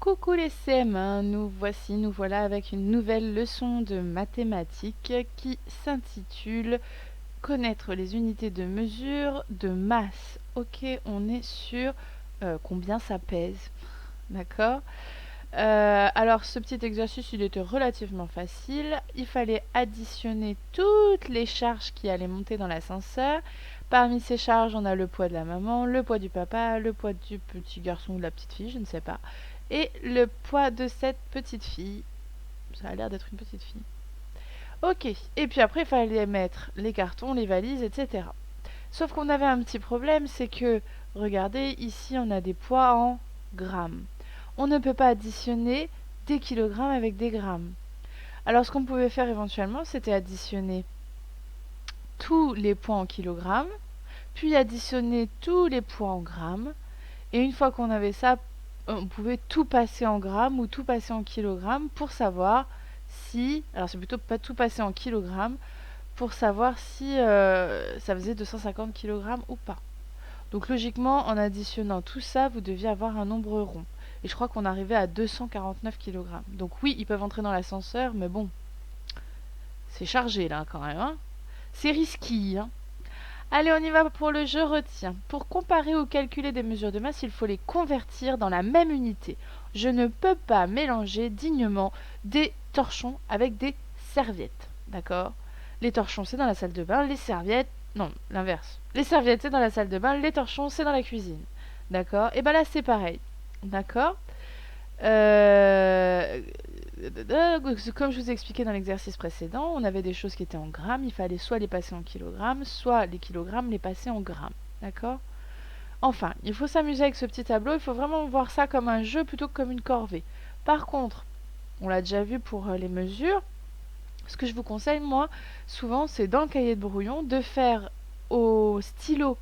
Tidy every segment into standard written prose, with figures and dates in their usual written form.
Coucou les CM1, nous voilà avec une nouvelle leçon de mathématiques qui s'intitule Connaître les unités de mesure de masse. Ok, on est sur combien ça pèse, d'accord. Alors ce petit exercice il était relativement facile, il fallait additionner toutes les charges qui allaient monter dans l'ascenseur. Parmi ces charges on a le poids de la maman, le poids du papa, le poids du petit garçon ou de la petite fille, je ne sais pas, et le poids de cette petite fille. Ça a l'air d'être une petite fille. Ok, et puis après il fallait mettre les cartons, les valises, etc. Sauf qu'on avait un petit problème, c'est que, regardez, ici on a des poids en grammes. On ne peut pas additionner des kilogrammes avec des grammes. Alors ce qu'on pouvait faire éventuellement, c'était additionner tous les poids en kilogrammes, puis additionner tous les poids en grammes, et une fois qu'on avait ça, on pouvait tout passer en grammes ou tout passer en kilogrammes pour savoir si, alors c'est plutôt pas tout passer en kilogrammes, pour savoir si ça faisait 250 kilogrammes ou pas. Donc logiquement, en additionnant tout ça, vous deviez avoir un nombre rond. Et je crois qu'on arrivait à 249 kilogrammes. Donc oui, ils peuvent entrer dans l'ascenseur, mais bon, c'est chargé là quand même. Hein, c'est risqué. Hein. Allez, on y va pour le jeu retiens. Pour comparer ou calculer des mesures de masse, il faut les convertir dans la même unité. Je ne peux pas mélanger dignement des torchons avec des serviettes. D'accord. Les torchons, c'est dans la salle de bain. Les serviettes, non, l'inverse. Les serviettes, c'est dans la salle de bain. Les torchons, c'est dans la cuisine. D'accord. Et bien là, c'est pareil. D'accord. Comme je vous ai expliqué dans l'exercice précédent, on avait des choses qui étaient en grammes. Il fallait soit les passer en kilogrammes, soit les kilogrammes les passer en grammes. D'accord. Enfin, il faut s'amuser avec ce petit tableau. Il faut vraiment voir ça comme un jeu plutôt que comme une corvée. Par contre, on l'a déjà vu pour les mesures. Ce que je vous conseille, moi, souvent, c'est dans le cahier de brouillon de faire au stylo,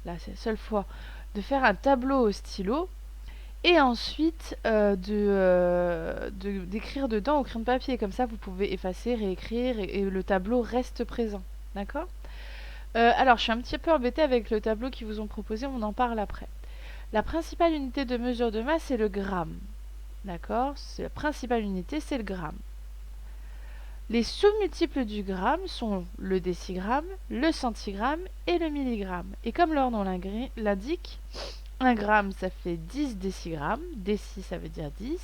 là c'est la seule fois, de faire un tableau au stylo et ensuite d'écrire dedans au crayon de papier. Comme ça, vous pouvez effacer, réécrire et le tableau reste présent. D'accord. Alors, je suis un petit peu embêtée avec le tableau qu'ils vous ont proposé, on en parle après. La principale unité de mesure de masse, c'est le gramme. D'accord. La principale unité, c'est le gramme. Les sous-multiples du gramme sont le décigramme, le centigramme et le milligramme. Et comme leur nom l'indique, un gramme ça fait 10 décigrammes, déci ça veut dire 10.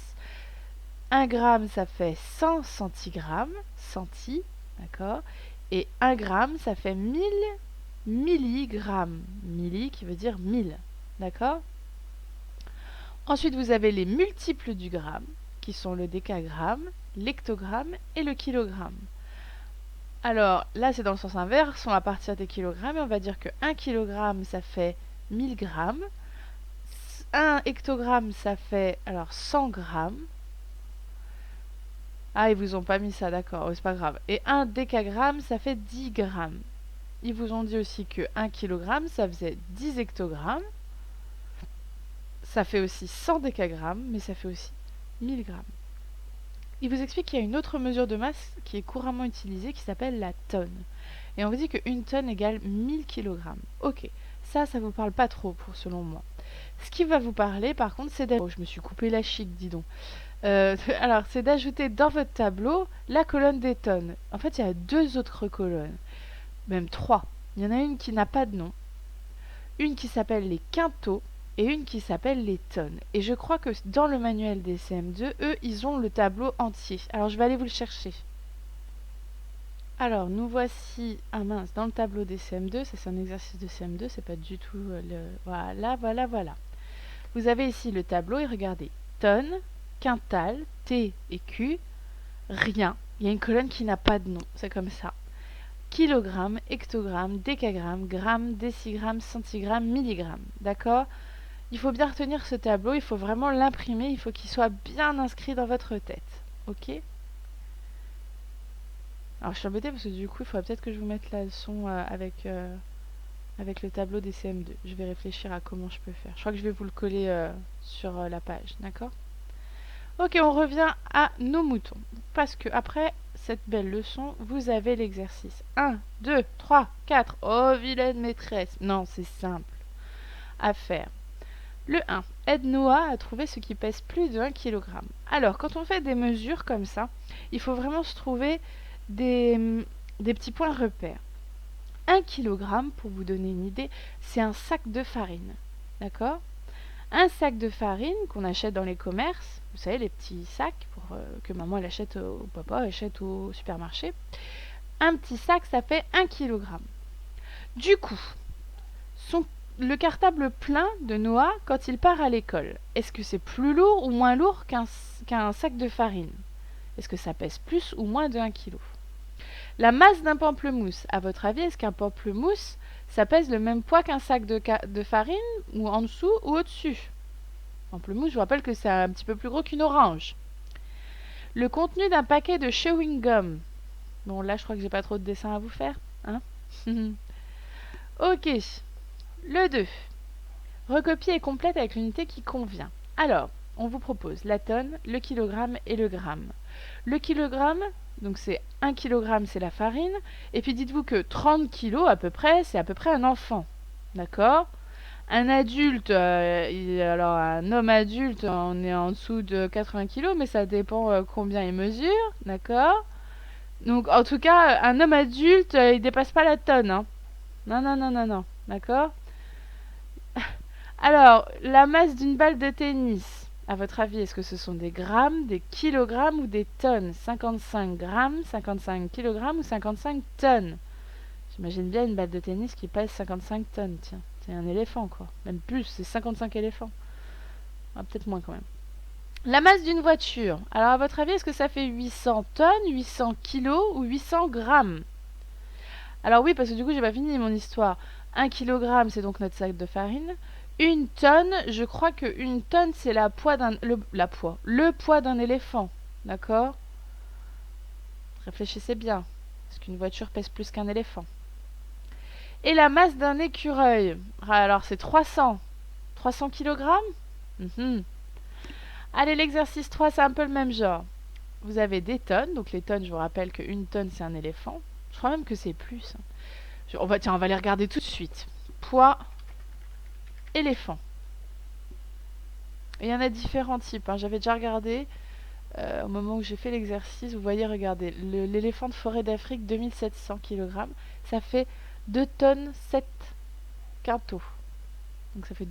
Un gramme ça fait 100 centigrammes, centi, d'accord. Et un gramme ça fait 1000 milligrammes, milli qui veut dire 1000, d'accord. Ensuite vous avez les multiples du gramme, qui sont le décagramme, l'hectogramme et le kilogramme. Alors là c'est dans le sens inverse, on va partir des kilogrammes et on va dire que 1 kg ça fait 1000 grammes, 1 hectogramme ça fait alors 100 grammes. Ah, ils vous ont pas mis ça, d'accord, c'est pas grave. Et 1 décagramme ça fait 10 grammes. Ils vous ont dit aussi que 1 kg ça faisait 10 hectogrammes. Ça fait aussi 100 décagrammes, mais ça fait aussi 1000 grammes. Il vous explique qu'il y a une autre mesure de masse qui est couramment utilisée qui s'appelle la tonne. Et on vous dit qu'une tonne égale 1000 kg. Ok, ça vous parle pas trop selon moi. Ce qui va vous parler par contre c'est d'ajouter... Oh, je me suis coupé la chic, dis donc. Alors c'est d'ajouter dans votre tableau la colonne des tonnes. En fait il y a 2 autres colonnes, même 3. Il y en a une qui n'a pas de nom, une qui s'appelle les quintaux et une qui s'appelle les tonnes. Et je crois que dans le manuel des CM2, eux, ils ont le tableau entier. Alors je vais aller vous le chercher. Alors, nous voici, ah mince, dans le tableau des CM2, ça c'est un exercice de CM2, c'est pas du tout le... Voilà. Vous avez ici le tableau et regardez, tonnes, quintal, T et Q, rien. Il y a une colonne qui n'a pas de nom, c'est comme ça. Kilogramme, hectogramme, décagramme, gramme, décigramme, centigramme, milligramme. D'accord. Il faut bien retenir ce tableau, il faut vraiment l'imprimer, il faut qu'il soit bien inscrit dans votre tête. Ok. Alors je suis embêtée parce que du coup il faudrait peut-être que je vous mette la leçon avec le tableau des CM2. Je vais réfléchir à comment je peux faire. Je crois que je vais vous le coller sur la page, d'accord. Ok, on revient à nos moutons. Parce que après cette belle leçon, vous avez l'exercice. 1, 2, 3, 4. Oh, vilaine maîtresse. Non, c'est simple à faire. Le 1. Aide Noah à trouver ce qui pèse plus de 1 kg. Alors, quand on fait des mesures comme ça, il faut vraiment se trouver des petits points repères. 1 kg, pour vous donner une idée, c'est un sac de farine. D'accord? Un sac de farine qu'on achète dans les commerces, vous savez, les petits sacs que maman elle achète ou papa achète au supermarché. Un petit sac, ça fait 1 kg. Du coup, le cartable plein de Noah quand il part à l'école, est-ce que c'est plus lourd ou moins lourd qu'un sac de farine? Est-ce que ça pèse plus ou moins de 1 kg? La masse d'un pamplemousse, à votre avis, est-ce qu'un pamplemousse, ça pèse le même poids qu'un sac de farine, ou en dessous ou au-dessus? Pamplemousse, je vous rappelle que c'est un petit peu plus gros qu'une orange. Le contenu d'un paquet de chewing gum. Bon, là, je crois que j'ai pas trop de dessins à vous faire. Hein? Ok. Le 2. Recopier et complète avec l'unité qui convient. Alors, on vous propose la tonne, le kilogramme et le gramme. Le kilogramme, donc c'est 1 kg, c'est la farine. Et puis dites-vous que 30 kg à peu près, c'est à peu près un enfant. D'accord? Un adulte, alors un homme adulte, on est en dessous de 80 kg, mais ça dépend combien il mesure. D'accord? Donc en tout cas, un homme adulte, il dépasse pas la tonne. Hein. Non, non, non, non, non. D'accord? Alors, la masse d'une balle de tennis, à votre avis, est-ce que ce sont des grammes, des kilogrammes ou des tonnes? 55 grammes, 55 kilogrammes ou 55 tonnes? J'imagine bien une balle de tennis qui pèse 55 tonnes, tiens. C'est un éléphant, quoi. Même plus, c'est 55 éléphants. Ah, peut-être moins, quand même. La masse d'une voiture. Alors, à votre avis, est-ce que ça fait 800 tonnes, 800 kilos ou 800 grammes? Alors oui, parce que du coup, j'ai pas fini mon histoire. 1 kilogramme, c'est donc notre sac de farine. Une tonne, je crois que une tonne, c'est le poids d'un éléphant. D'accord? Réfléchissez bien. Est-ce qu'une voiture pèse plus qu'un éléphant? Et la masse d'un écureuil. Alors, c'est 300. 300 kilogrammes? Allez, l'exercice 3, c'est un peu le même genre. Vous avez des tonnes. Donc, les tonnes, je vous rappelle qu'une tonne, c'est un éléphant. Je crois même que c'est plus. On va les regarder tout de suite. Poids éléphant. Et il y en a différents types. Hein. J'avais déjà regardé au moment où j'ai fait l'exercice. Vous voyez, regardez, l'éléphant de forêt d'Afrique, 2700 kg. Ça fait 2 tonnes 7 quintaux. Donc ça fait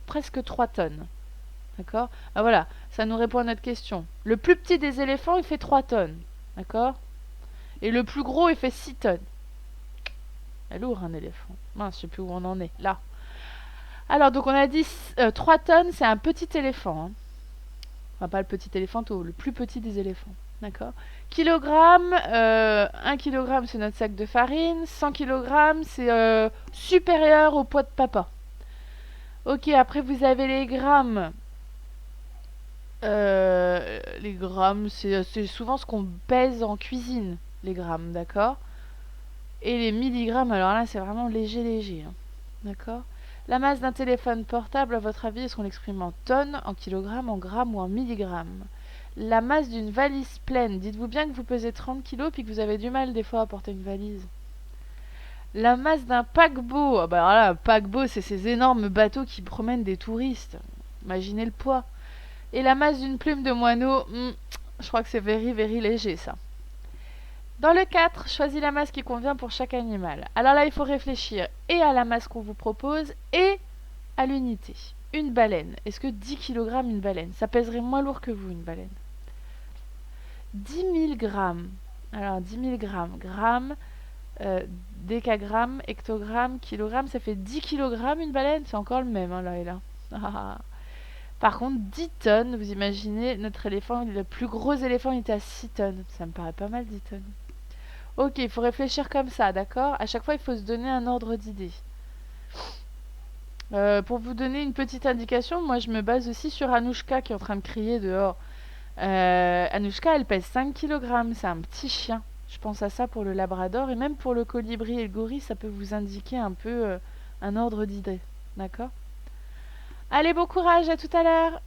presque 3 tonnes. D'accord? Ah voilà, ça nous répond à notre question. Le plus petit des éléphants, il fait 3 tonnes. D'accord? Et le plus gros, il fait 6 tonnes. C'est lourd un éléphant. Mince, je sais plus où on en est. Là. Alors, donc on a dit 3 tonnes, c'est un petit éléphant. Hein. Enfin, pas le petit éléphanteau, le plus petit des éléphants. D'accord? Kilogramme, 1 kg, c'est notre sac de farine. 100 kg, c'est supérieur au poids de papa. Ok, après vous avez les grammes. Les grammes, c'est souvent ce qu'on pèse en cuisine, les grammes, d'accord? Et les milligrammes, alors là, c'est vraiment léger, léger. Hein. D'accord? La masse d'un téléphone portable, à votre avis, est-ce qu'on l'exprime en tonnes, en kilogrammes, en grammes ou en milligrammes? La masse d'une valise pleine, dites-vous bien que vous pesez 30 kilos puis que vous avez du mal des fois à porter une valise. La masse d'un paquebot, bah alors là, paquebot, c'est ces énormes bateaux qui promènent des touristes. Imaginez le poids. Et la masse d'une plume de moineau, je crois que c'est very, very léger ça. Dans le 4, choisis la masse qui convient pour chaque animal. Alors là, il faut réfléchir et à la masse qu'on vous propose et à l'unité. Une baleine. Est-ce que 10 kg une baleine? Ça pèserait moins lourd que vous, une baleine. 10 000 grammes. Alors, 10 000 grammes. Grammes, décagrammes, hectogrammes, kilogrammes. Ça fait 10 kg une baleine? C'est encore le même, hein, là et là. Par contre, 10 tonnes, vous imaginez, notre éléphant, le plus gros éléphant, il était à 6 tonnes. Ça me paraît pas mal, 10 tonnes. Ok, il faut réfléchir comme ça, d'accord? À chaque fois, il faut se donner un ordre d'idée. Pour vous donner une petite indication, moi, je me base aussi sur Anouchka qui est en train de crier dehors. Anouchka, elle pèse 5 kg, c'est un petit chien. Je pense à ça pour le labrador et même pour le colibri et le gorille, ça peut vous indiquer un peu un ordre d'idée, d'accord? Allez, bon courage, à tout à l'heure!